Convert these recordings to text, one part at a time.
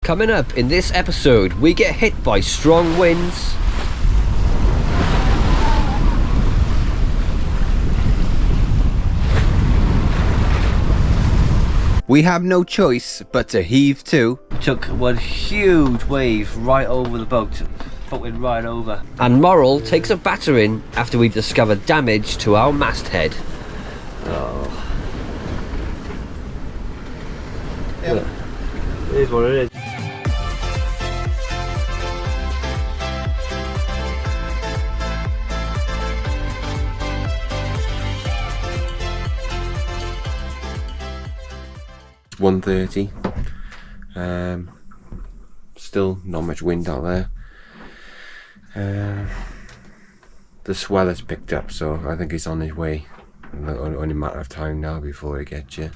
Coming up in this episode, we get hit by strong winds. We have no choice but to heave to. Took one huge wave right over the boat. Boat went right over. And Moral takes a battering after we've discovered damage to our masthead. Oh. Yep. It is what it is. It's 1:30. Still not much wind out there. The swell has picked up, so I think it's on his way. Only a matter of time now before it gets you.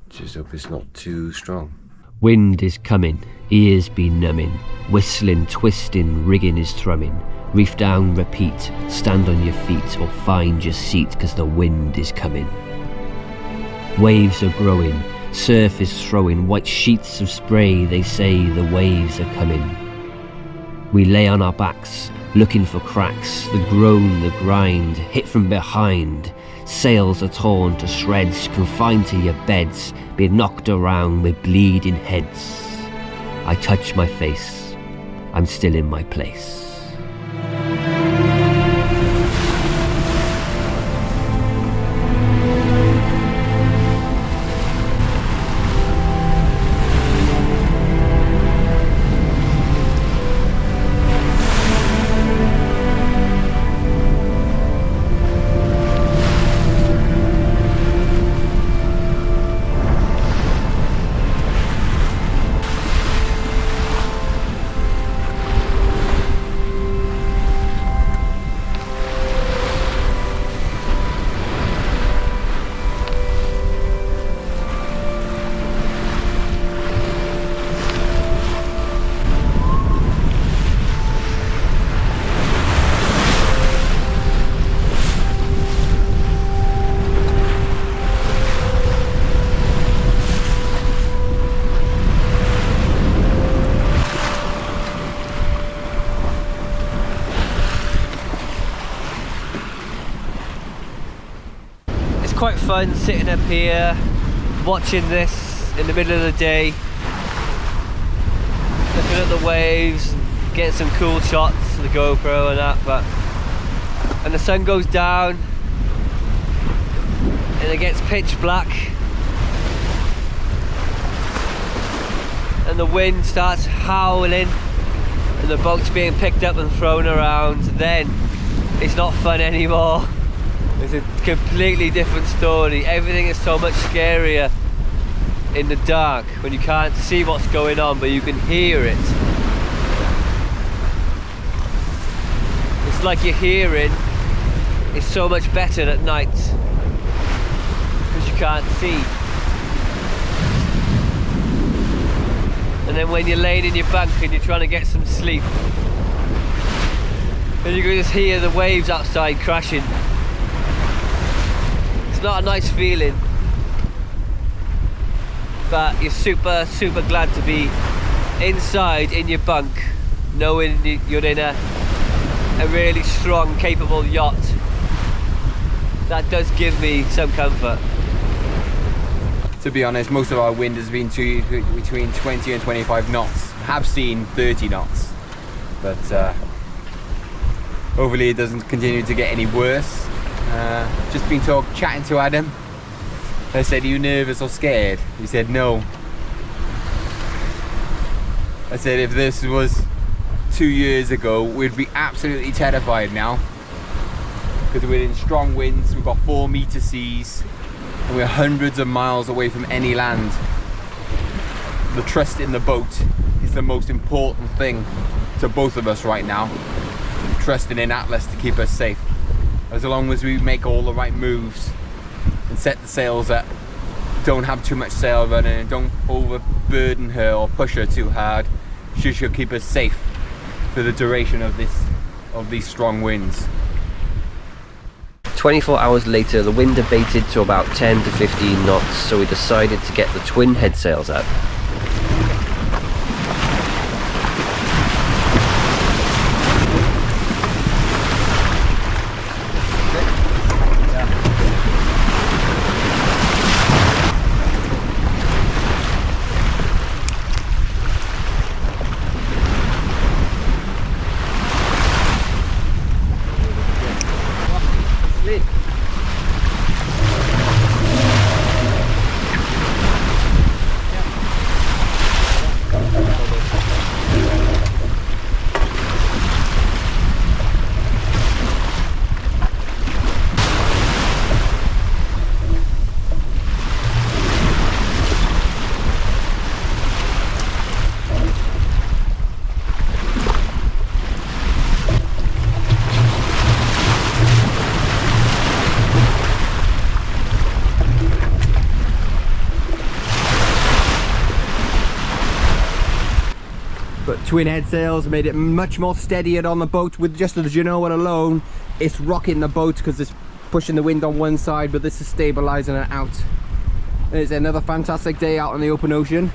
Just hope it's not too strong. Wind is coming, ears be numbing, whistling, twisting, rigging is thrumming. Reef down, repeat, stand on your feet or find your seat, 'cause the wind is coming. Waves are growing, surf is throwing white sheets of spray, they say the waves are coming. We lay on our backs, looking for cracks, the groan, the grind, hit from behind. Sails are torn to shreds, confined to your beds, being knocked around with bleeding heads. I touch my face, I'm still in my place. Quite fun sitting up here watching this in the middle of the day, looking at the waves, getting some cool shots with the GoPro and that. But and the sun goes down and it gets pitch black and the wind starts howling and the boat's being picked up and thrown around, then it's not fun anymore. It's a completely different story. Everything is so much scarier in the dark when you can't see what's going on, but you can hear it. It's like your hearing is so much better at night because you can't see. And then when you're laying in your bunk and you're trying to get some sleep, and you can just hear the waves outside crashing. It's not a nice feeling, but you're super glad to be inside in your bunk, knowing you're in a really strong, capable yacht. That does give me some comfort. To be honest, most of our wind has been between 20 and 25 knots. Have seen 30 knots, but hopefully it doesn't continue to get any worse. Just been chatting to Adam. I said, "Are you nervous or scared?" He said, "No." I said, "If this was 2 years ago, we'd be absolutely terrified now, because we're in strong winds, we've got 4-meter seas, and we're hundreds of miles away from any land. The trust in the boat is the most important thing to both of us right now. Trusting in Atlas to keep us safe. As long as we make all the right moves and set the sails up, don't have too much sail running, and don't overburden her or push her too hard, she should keep us safe for the duration of these strong winds." 24 hours later, the wind abated to about 10 to 15 knots, so we decided to get the twin head sails up. But twin head sails made it much more steadier on the boat. With just the Genoa alone, it's rocking the boat because it's pushing the wind on one side, but this is stabilizing it out. It's another fantastic day out on the open ocean.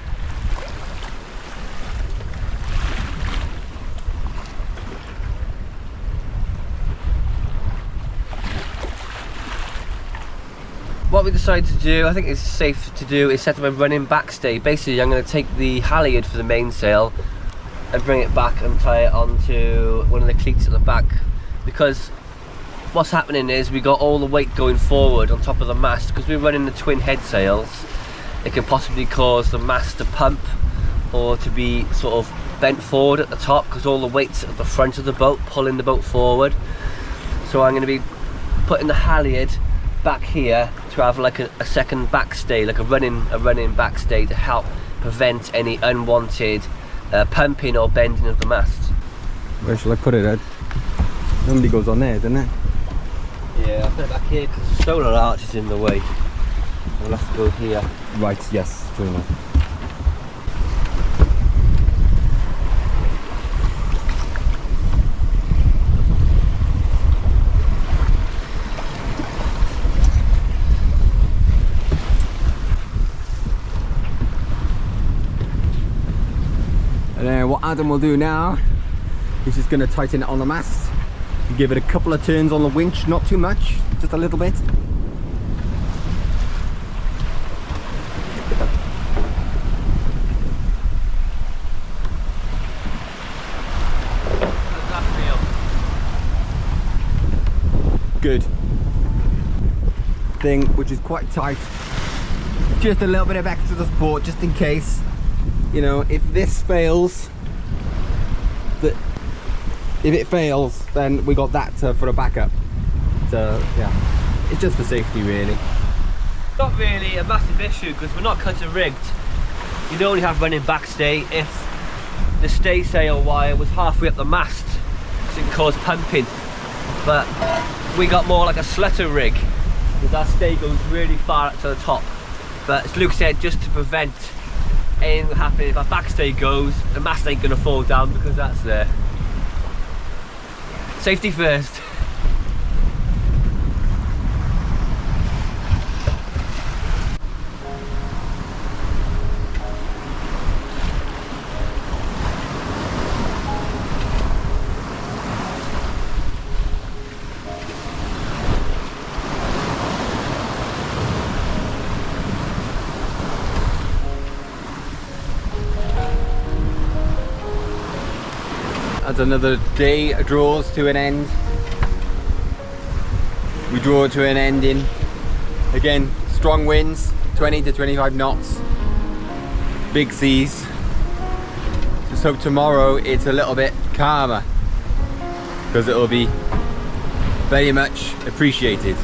What we decided to do, I think it's safe to do, is set up a running backstay. Basically, I'm going to take the halyard for the mainsail and bring it back and tie it onto one of the cleats at the back, because what's happening is we got all the weight going forward on top of the mast. Because we're running the twin head sails, it can possibly cause the mast to pump or to be sort of bent forward at the top, because all the weight's at the front of the boat pulling the boat forward. So I'm going to be putting the halyard back here to have like a second backstay, like a running backstay, to help prevent any unwanted pumping or bending of the mast. Where shall I put it, Ed? Normally goes on there, doesn't it? Yeah, I'll put it back here because the solar arch is in the way. We'll have to go here. Right, yes, true enough. And then what Adam will do now is just going to tighten it on the mast, give it a couple of turns on the winch, not too much, just a little bit. How's that feel? Good. Thing which is quite tight. Just a little bit of extra support just in case. You know, if this fails, if it fails, then we got that for a backup. So yeah, it's just for safety really. Not really a massive issue because we're not cutter rigged. You'd only have running backstay if the staysail wire was halfway up the mast, so it can cause pumping. But we got more like a slutter rig, because our stay goes really far up to the top. But as Luke said, just to prevent anything happening, if our backstay goes, the mast ain't gonna fall down because that's there. Safety first. As another day draws to an end, we draw to an ending. Again, strong winds, 20 to 25 knots, big seas. Just hope tomorrow it's a little bit calmer, because it will be very much appreciated.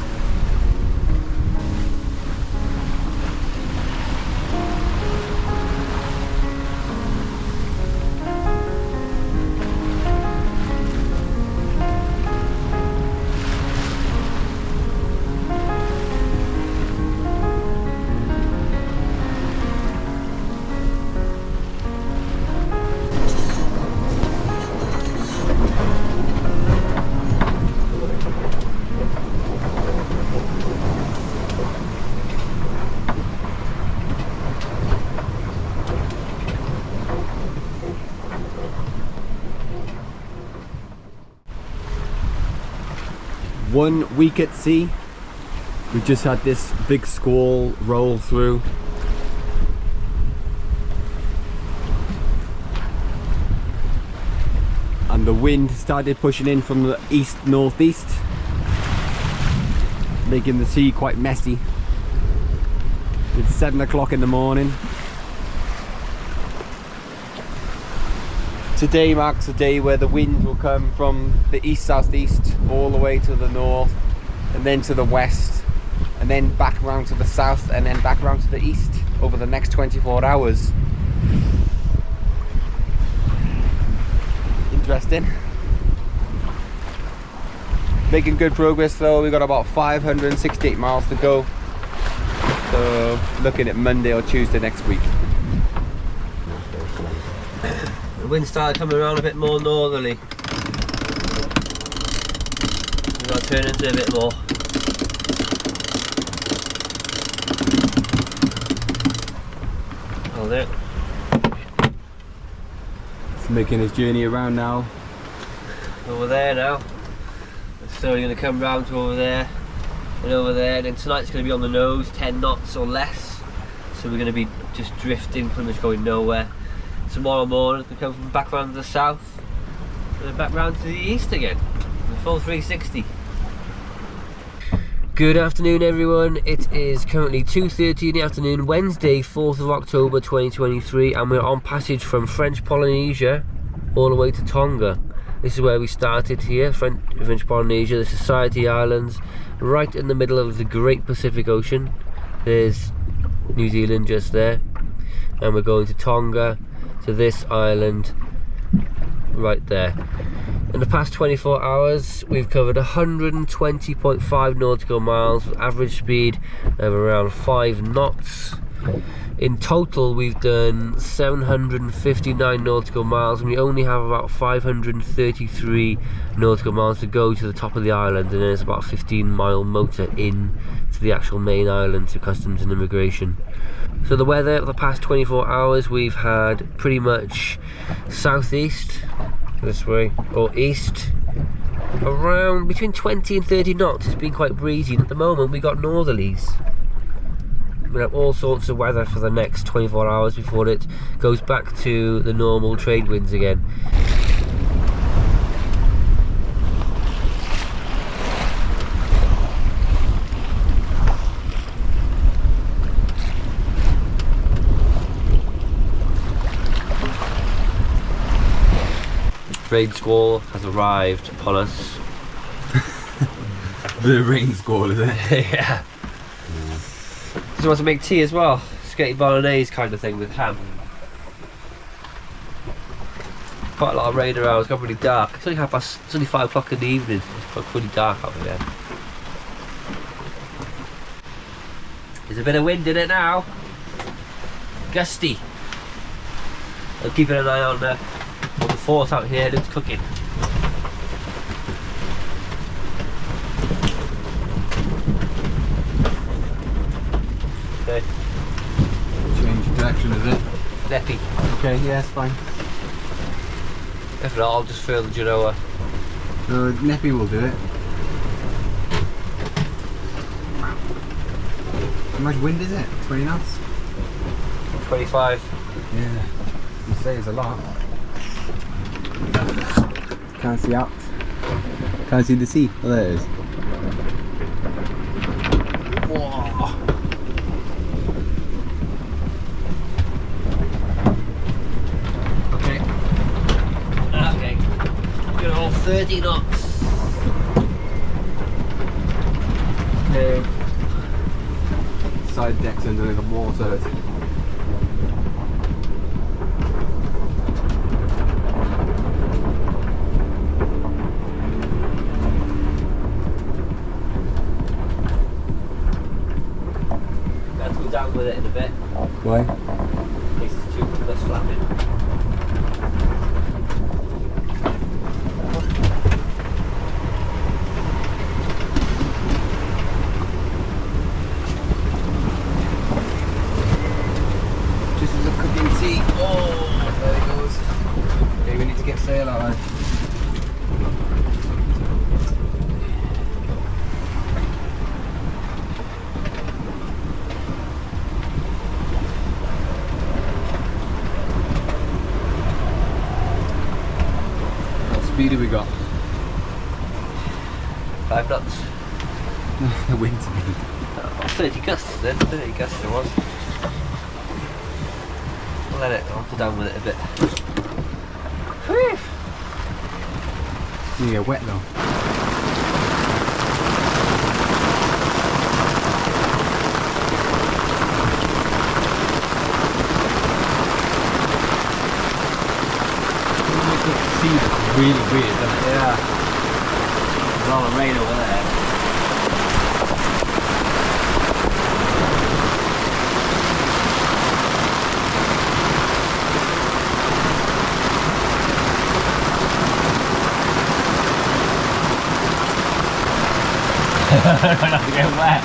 One week at sea, we just had this big squall roll through. And the wind started pushing in from the east-northeast, making the sea quite messy. It's 7 o'clock in the morning. Today marks a day where the wind will come from the east-southeast all the way to the north, and then to the west, and then back around to the south, and then back around to the east over the next 24 hours. Interesting. Making good progress though. We've got about 568 miles to go. So looking at Monday or Tuesday next week. The wind started coming around a bit more northerly. We've got to turn into a bit more. Oh, there. He's making his journey around now. Over there now. So we're going to come round to over there and over there, and then tonight's going to be on the nose, 10 knots or less. So we're going to be just drifting, pretty much going nowhere. Tomorrow morning we come from back round to the south and then back round to the east again. The full 360. Good afternoon everyone, it is currently 2:30 in the afternoon, Wednesday 4th of October 2023, and we're on passage from French Polynesia all the way to Tonga. This is where we started here, French Polynesia, the Society Islands, right in the middle of the Great Pacific Ocean. There's New Zealand just there, and we're going to Tonga, to this island right there. In the past 24 hours we've covered 120.5 nautical miles with average speed of around 5 knots. In total we've done 759 nautical miles, and we only have about 533 nautical miles to go to the top of the island, and then it's about a 15-mile motor in to the actual main island to customs and immigration. So the weather for the past 24 hours we've had pretty much southeast this way or east around between 20 and 30 knots. It's been quite breezy, and at the moment we got northerlies. We have all sorts of weather for the next 24 hours before it goes back to the normal trade winds again. Rain squall has arrived upon us. The rain squall, is it? Yeah. Just want to make tea as well. Spaghetti bolognese kind of thing with ham. Quite a lot of rain around. It's got really dark. It's only 5 o'clock in the evening. It's quite pretty dark out there. There's a bit of wind in it now. Gusty. I'm keeping an eye on the fort out here. It's cooking. Okay. Change direction, is it? Neppy. Okay, yeah, it's fine. If not, I'll just fill the Genoa. No, Neppy will do it. How much wind is it? 20 knots? 25. Yeah, you say it's a lot. Can't see out. Can't see the sea. Oh, there it is. Whoa. Okay. Okay. Good old 30 knots. Okay. Side deck's under the water. Down with it in a bit. Why? This is too much flapping. Just as a cooking tea. Oh, there it goes. Okay, we need to get sail out there. Speed have we got? 5 knots. The wind speed. 30 gusts then, 30 gusts there was. I'll let it, I'll go down with it a bit. Whew. You get wet though. Really weird, doesn't it? Yeah. There's a lot of rain over there. Try not to get wet.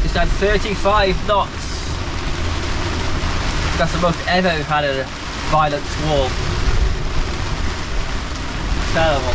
Just had 35 knots. That's the most ever we've had a violent squall. Terrible.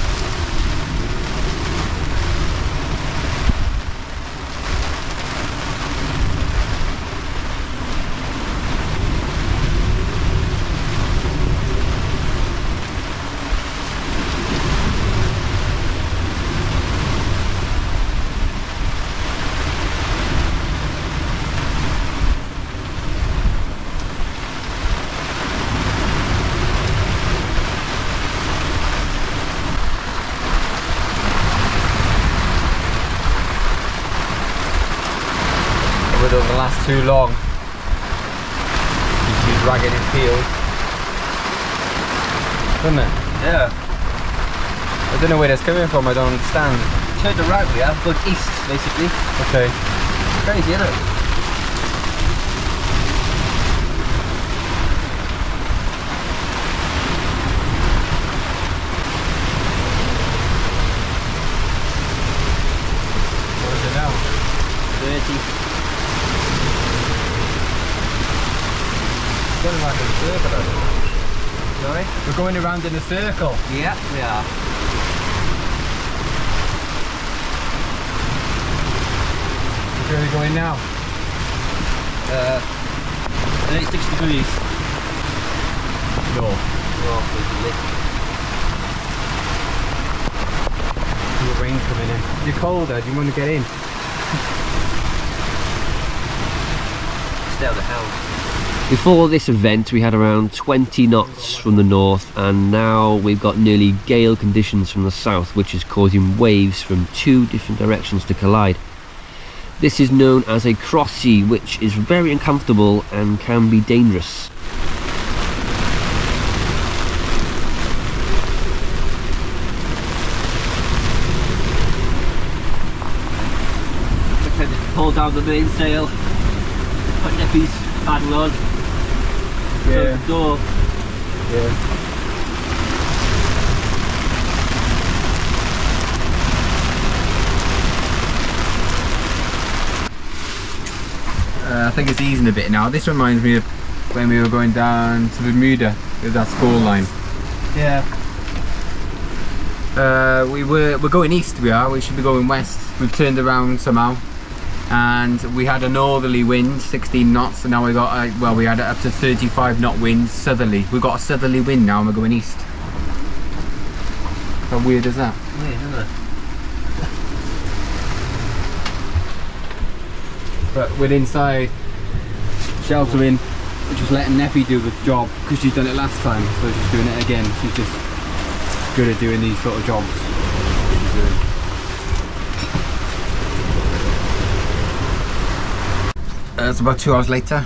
It doesn't last too long. He's dragging his heels. Doesn't it? Yeah. I don't know where that's coming from, I don't understand. Turned around we have, going east basically. Okay. Crazy, isn't it? What is it now? 30. Going around in a circle, I think. Sorry? We're going around in a circle. Yeah, we are. Where are we going now? 36 degrees. North. North, basically. The rain's coming in. You're colder, do you want to get in? Stay on the house. Before this event we had around 20 knots from the north, and now we've got nearly gale conditions from the south, which is causing waves from 2 different directions to collide. This is known as a crossy, which is very uncomfortable and can be dangerous. Pull down the mainsail, put nippies, paddle on, close the door. Yeah. I think it's easing a bit now. This reminds me of when we were going down to Bermuda with that Squall line. Yeah. We're going east, we should be going west. We've turned around somehow and we had a northerly wind, 16 knots, and now we got well, we had up to 35 knot winds southerly. We've got a southerly wind now and we're going east. How weird is that? Weird, isn't it? But we're inside sheltering, just letting Neppy do the job because she's done it last time, so she's doing it again. She's just good at doing these sort of jobs. It's about 2 hours later.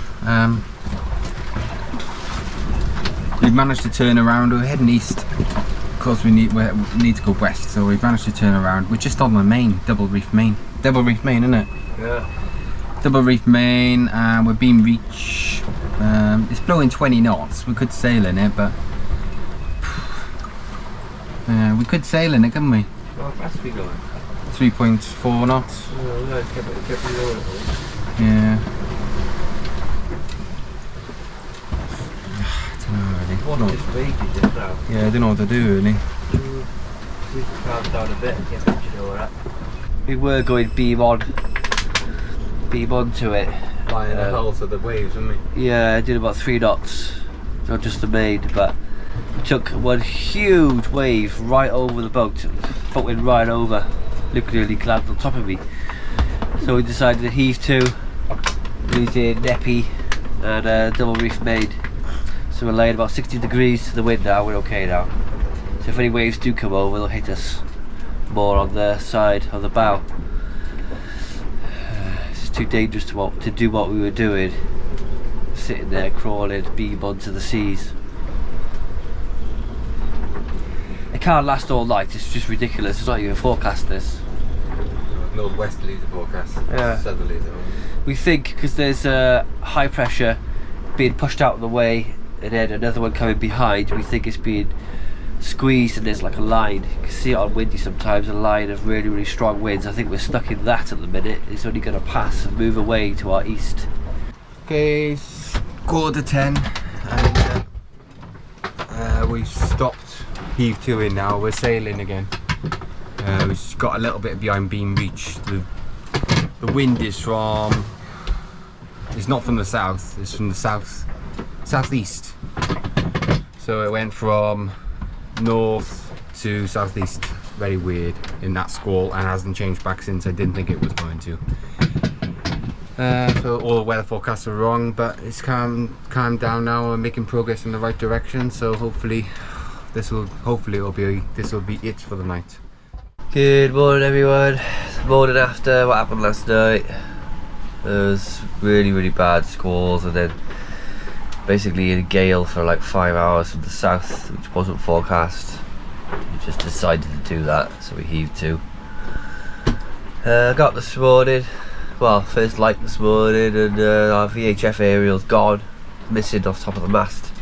We've managed to turn around. We're heading east. Of course, we need to go west, so we've managed to turn around. We're just on the main, double reef main. Double reef main, isn't it? Yeah. Double reef main, and we're beam reach. It's blowing 20 knots. We could sail in it, but we could sail in it, couldn't we? How fast are we going? 3.4 knots. Oh, no, kept going. Yeah. I don't know really. What is waiting just now? Yeah, I don't know what to do really. We can calm down a bit and get pictured all that. We were going beam on to it. Lying the hull to the waves, weren't we? Yeah, I did about 3 knots, not just the main, but we took one huge wave right over the boat. Boat went right over, literally landed on top of me. So we decided to heave to, using Neppy and double reef main. So we're laying about 60 degrees to the wind now, we're okay now. So if any waves do come over, they'll hit us more on the side of the bow. It's too dangerous to do what we were doing, sitting there crawling beam onto the seas. It can't last all night, it's just ridiculous. It's not even forecast this. Northwesterly the forecast. Yeah. Southerly. We think because there's high pressure being pushed out of the way, and then another one coming behind. We think it's being squeezed and there's like a line. You can see it on windy sometimes, a line of really, really strong winds. I think we're stuck in that at the minute. It's only going to pass and move away to our east. Okay, it's 9:45 and we've stopped heave to-ing now. We're sailing again. We've got a little bit behind beam reach. The wind is from, it's not from the south, it's from the southeast. So it went from north to southeast. Very weird in that squall, and hasn't changed back since. I didn't think it was going to. So all the weather forecasts are wrong, but it's calmed down now. We're making progress in the right direction. So hopefully this will be it for the night. Good morning, everyone. The morning after what happened last night. There was really, really bad squalls, and then basically a gale for like 5 hours from the south, which wasn't forecast. We just decided to do that, so we heaved to. Got up this morning, well, first light this morning, and our VHF aerial's gone, missing off top of the mast.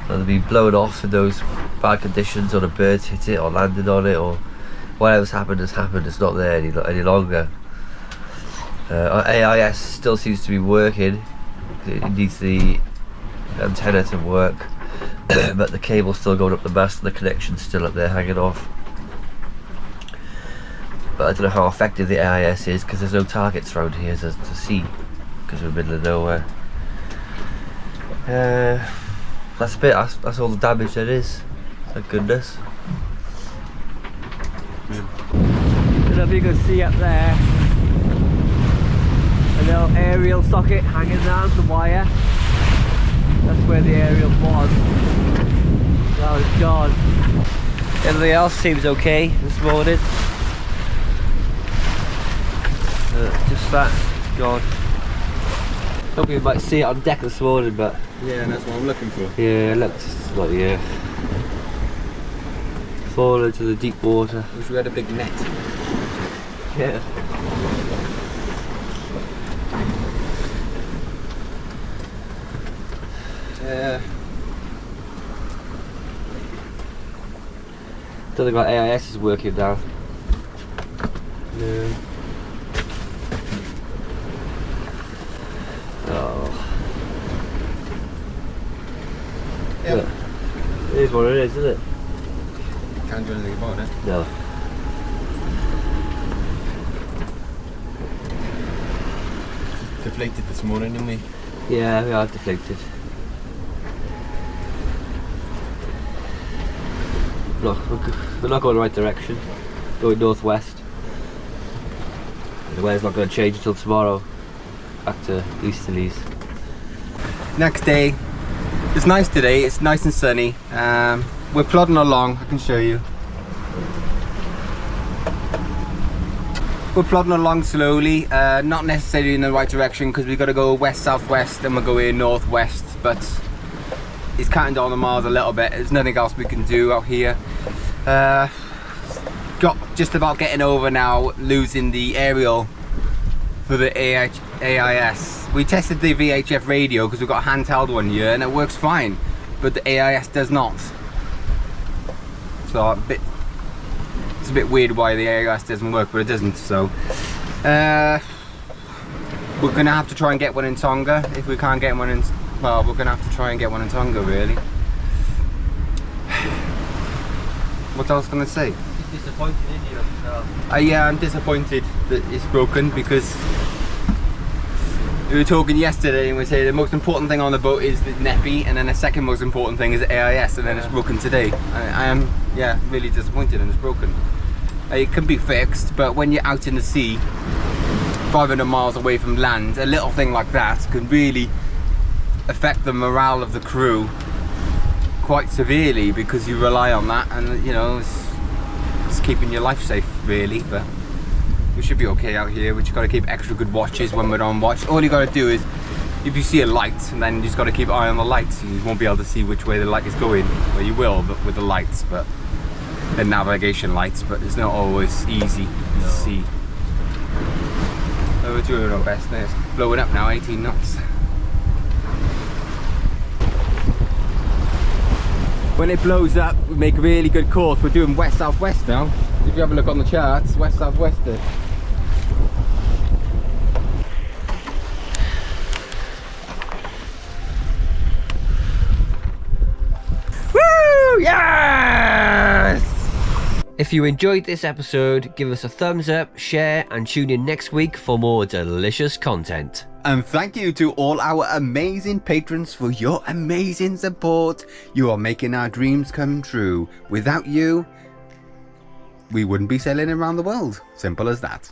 And they've been blown off in those bad conditions, or the birds hit it or landed on it, or whatever's happened has happened. It's not there any longer. Our AIS still seems to be working. It needs the antenna to work, but the cable's still going up the mast and the connection's still up there hanging off. But I don't know how effective the AIS is, because there's no targets around here to see, because we're in the middle of nowhere. That's a bit. That's all the damage there is. Thank goodness. I don't know if you can see up there a little aerial socket hanging down the wire. That's where the aerial was. That was gone. Everything else seems okay this morning. Just that gone. Hope you might see it on deck this morning, but Yeah, and that's what I'm looking for. yeah, it looks like fall into the deep water. Wish we had a big net. Yeah. Don't think our AIS is working now. No. Oh. Yep. Look, it is what it is, isn't it? Can't do anything about it. No. Deflated this morning, didn't we? Yeah, we are deflated. Look, we're not going the right direction. Going northwest. The weather's not going to change until tomorrow. Back to easterlies. Next day. It's nice today. It's nice and sunny. We're plodding along. I can show you. We're plodding along slowly. Not necessarily in the right direction, because we've got to go west-southwest and we're going northwest. But it's cutting down the miles a little bit. There's nothing else we can do out here. Got just about getting over now, losing the aerial for the AIS. We tested the VHF radio because we've got a handheld one here and it works fine, but the AIS does not. So it's a bit weird why the AIS doesn't work, but it doesn't. So we're gonna have to try and get one in Tonga. If we can't get one in, well, we're gonna have to try and get one in Tonga, really. What else can I say? You're disappointed in yourself. Yeah, I'm disappointed that it's broken, because we were talking yesterday and we say the most important thing on the boat is the neppy, and then the second most important thing is the AIS, and then it's broken today. I am, yeah, really disappointed, and it's broken. It can be fixed, but when you're out in the sea 500 miles away from land, a little thing like that can really affect the morale of the crew quite severely, because you rely on that, and you know, it's keeping your life safe, really. But we should be okay out here. We just got to keep extra good watches when we're on watch. All you got to do is, if you see a light, and then you just got to keep an eye on the lights. You won't be able to see which way the light is going. Well, you will, but with the lights, but the navigation lights. But it's not always easy to see. So we're doing our best. It's blowing up now, 18 knots. when it blows up, we make a really good course. We're doing west-southwest now. If you have a look on the charts, west-southwest. Woo! Yes! If you enjoyed this episode, give us a thumbs up, share, and tune in next week for more delicious content. And thank you to all our amazing patrons for your amazing support. You are making our dreams come true. Without you, we wouldn't be sailing around the world. Simple as that.